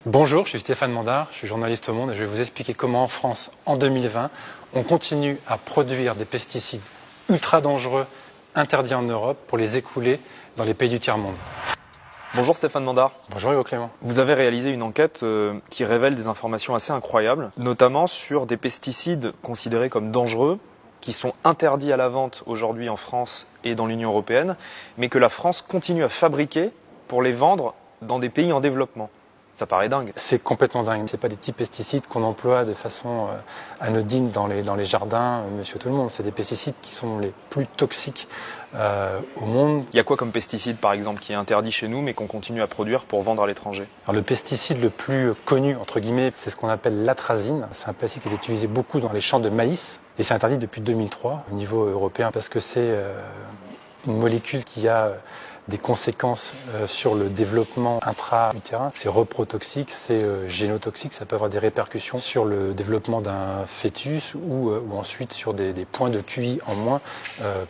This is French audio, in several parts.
Bonjour, je suis Stéphane Mandard, je suis journaliste au Monde et je vais vous expliquer comment en France, en 2020, on continue à produire des pesticides ultra dangereux, interdits en Europe, pour les écouler dans les pays du tiers-monde. Bonjour Stéphane Mandard. Bonjour Hugo Clément. Vous avez réalisé une enquête qui révèle des informations assez incroyables, notamment sur des pesticides considérés comme dangereux, qui sont interdits à la vente aujourd'hui en France et dans l'Union européenne, mais que la France continue à fabriquer pour les vendre dans des pays en développement. Ça paraît dingue. C'est complètement dingue. C'est pas des petits pesticides qu'on emploie de façon anodine dans les jardins, monsieur tout le monde. C'est des pesticides qui sont les plus toxiques au monde. Il y a quoi comme pesticide par exemple qui est interdit chez nous mais qu'on continue à produire pour vendre à l'étranger? Alors, le pesticide le plus connu, entre guillemets, c'est ce qu'on appelle l'atrazine. C'est un pesticide qui est utilisé beaucoup dans les champs de maïs et c'est interdit depuis 2003 au niveau européen parce que c'est une molécule qui a des conséquences sur le développement intra-utérin. C'est reprotoxique, c'est génotoxique, ça peut avoir des répercussions sur le développement d'un fœtus ou ensuite sur des points de QI en moins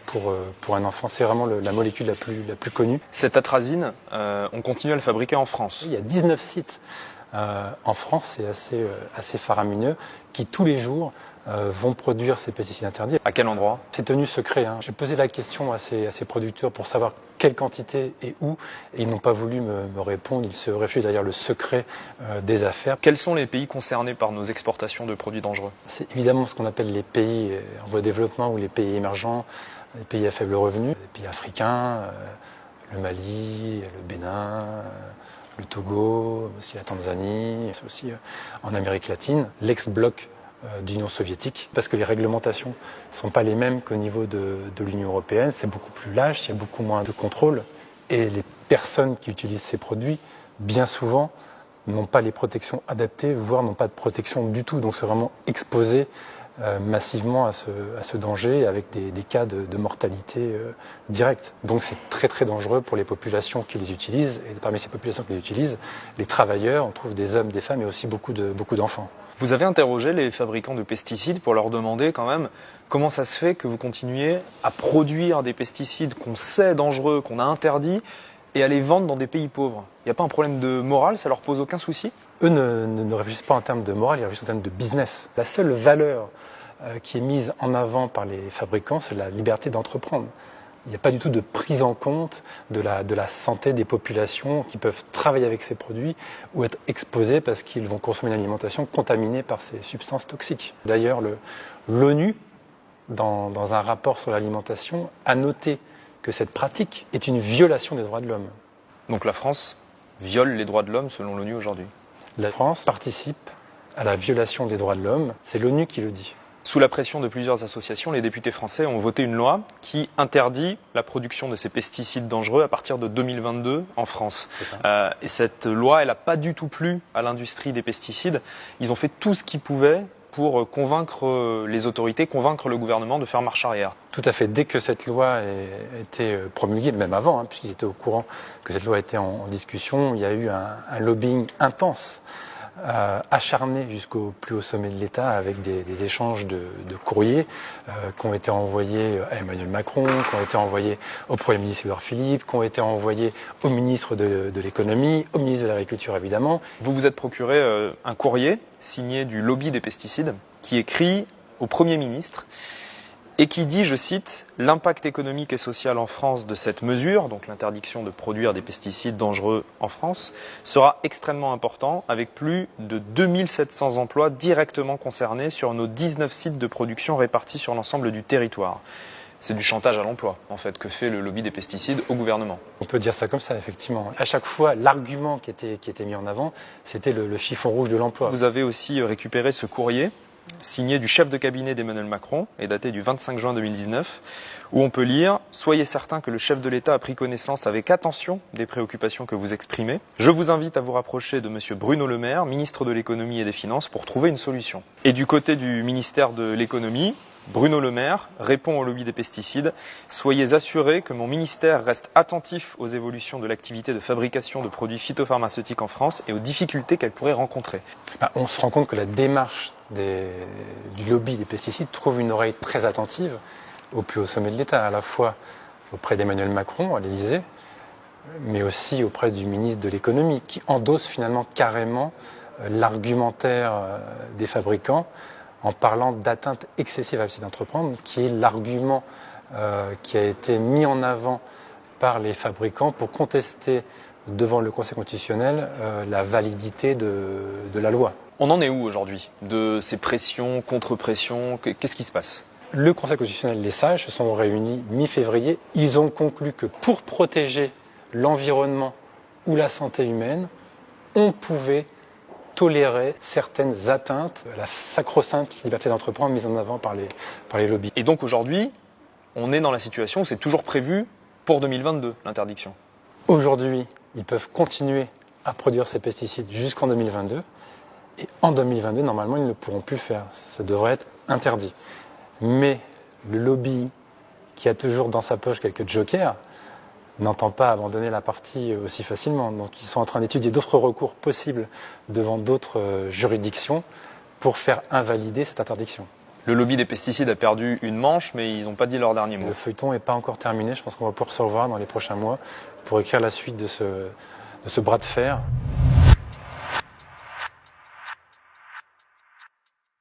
pour un enfant. C'est vraiment la molécule la plus connue. Cette atrazine, on continue à le fabriquer en France. Il y a 19 sites en France, c'est assez faramineux, qui tous les jours vont produire ces pesticides interdits. À quel endroit? C'est tenu secret. J'ai posé la question à ces producteurs pour savoir quelle quantité et où, et ils n'ont pas voulu me répondre. Ils se réfugient derrière le secret des affaires. Quels sont les pays concernés par nos exportations de produits dangereux? C'est évidemment ce qu'on appelle les pays en voie de développement ou les pays émergents, les pays à faible revenu, les pays africains, le Mali, le Bénin, le Togo, aussi la Tanzanie, c'est aussi en Amérique latine, l'ex-bloc d'Union soviétique, parce que les réglementations ne sont pas les mêmes qu'au niveau de l'Union européenne. C'est beaucoup plus lâche, il y a beaucoup moins de contrôle. Et les personnes qui utilisent ces produits, bien souvent, n'ont pas les protections adaptées, voire n'ont pas de protection du tout. Donc c'est vraiment exposé massivement à ce danger, avec des cas de mortalité directe. Donc c'est très très dangereux pour les populations qui les utilisent. Et parmi ces populations qui les utilisent, les travailleurs, on trouve des hommes, des femmes et aussi beaucoup d'enfants. Vous avez interrogé les fabricants de pesticides pour leur demander quand même comment ça se fait que vous continuez à produire des pesticides qu'on sait dangereux, qu'on a interdits, et à les vendre dans des pays pauvres. Il n'y a pas un problème de morale, ça leur pose aucun souci? Eux ne réfléchissent pas en termes de morale, ils réfléchissent en termes de business. La seule valeur qui est mise en avant par les fabricants, c'est la liberté d'entreprendre. Il n'y a pas du tout de prise en compte de la santé des populations qui peuvent travailler avec ces produits ou être exposés parce qu'ils vont consommer une alimentation contaminée par ces substances toxiques. D'ailleurs, l'ONU, dans un rapport sur l'alimentation, a noté que cette pratique est une violation des droits de l'homme. Donc la France viole les droits de l'homme selon l'ONU aujourd'hui? La France participe à la violation des droits de l'homme, c'est l'ONU qui le dit. Sous la pression de plusieurs associations, les députés français ont voté une loi qui interdit la production de ces pesticides dangereux à partir de 2022 en France. Et cette loi, elle n'a pas du tout plu à l'industrie des pesticides. Ils ont fait tout ce qu'ils pouvaient pour convaincre les autorités, convaincre le gouvernement de faire marche arrière. Tout à fait. Dès que cette loi a été promulguée, même avant, puisqu'ils étaient au courant que cette loi était en discussion, il y a eu un lobbying intense, acharné jusqu'au plus haut sommet de l'État, avec des échanges de courriers qui ont été envoyés à Emmanuel Macron, qui ont été envoyés au Premier ministre Édouard Philippe, qui ont été envoyés au ministre de l'Économie, au ministre de l'Agriculture évidemment. Vous vous êtes procuré un courrier signé du lobby des pesticides qui écrit au Premier ministre et qui dit, je cite, « L'impact économique et social en France de cette mesure, donc l'interdiction de produire des pesticides dangereux en France, sera extrêmement important avec plus de 2700 emplois directement concernés sur nos 19 sites de production répartis sur l'ensemble du territoire. » C'est du chantage à l'emploi, en fait, que fait le lobby des pesticides au gouvernement. On peut dire ça comme ça, effectivement. À chaque fois, l'argument qui était mis en avant, c'était le chiffon rouge de l'emploi. Vous avez aussi récupéré ce courrier signé du chef de cabinet d'Emmanuel Macron et daté du 25 juin 2019, où on peut lire « Soyez certains que le chef de l'État a pris connaissance avec attention des préoccupations que vous exprimez. Je vous invite à vous rapprocher de M. Bruno Le Maire, ministre de l'Économie et des Finances, pour trouver une solution. » Et du côté du ministère de l'Économie, Bruno Le Maire répond au lobby des pesticides « Soyez assurés que mon ministère reste attentif aux évolutions de l'activité de fabrication de produits phytopharmaceutiques en France et aux difficultés qu'elle pourrait rencontrer. » On se rend compte que la démarche du lobby des pesticides trouve une oreille très attentive au plus haut sommet de l'État, à la fois auprès d'Emmanuel Macron à l'Élysée, mais aussi auprès du ministre de l'économie, qui endosse finalement carrément l'argumentaire des fabricants en parlant d'atteinte excessive à la liberté d'entreprendre, qui est l'argument qui a été mis en avant par les fabricants pour contester devant le Conseil constitutionnel la validité de la loi. On en est où aujourd'hui de ces pressions, contre-pressions? Qu'est-ce qui se passe? Le Conseil constitutionnel, les sages, se sont réunis mi-février. Ils ont conclu que pour protéger l'environnement ou la santé humaine, on pouvait tolérer certaines atteintes à la sacro-sainte liberté d'entreprendre mise en avant par les lobbies. Et donc aujourd'hui, on est dans la situation où c'est toujours prévu pour 2022, l'interdiction. Aujourd'hui, ils peuvent continuer à produire ces pesticides jusqu'en 2022. Et en 2022, normalement, ils ne pourront plus le faire. Ça devrait être interdit. Mais le lobby, qui a toujours dans sa poche quelques jokers, n'entend pas abandonner la partie aussi facilement. Donc ils sont en train d'étudier d'autres recours possibles devant d'autres juridictions pour faire invalider cette interdiction. Le lobby des pesticides a perdu une manche, mais ils n'ont pas dit leur dernier mot. Le feuilleton n'est pas encore terminé. Je pense qu'on va pouvoir se revoir dans les prochains mois pour écrire la suite de ce bras de fer.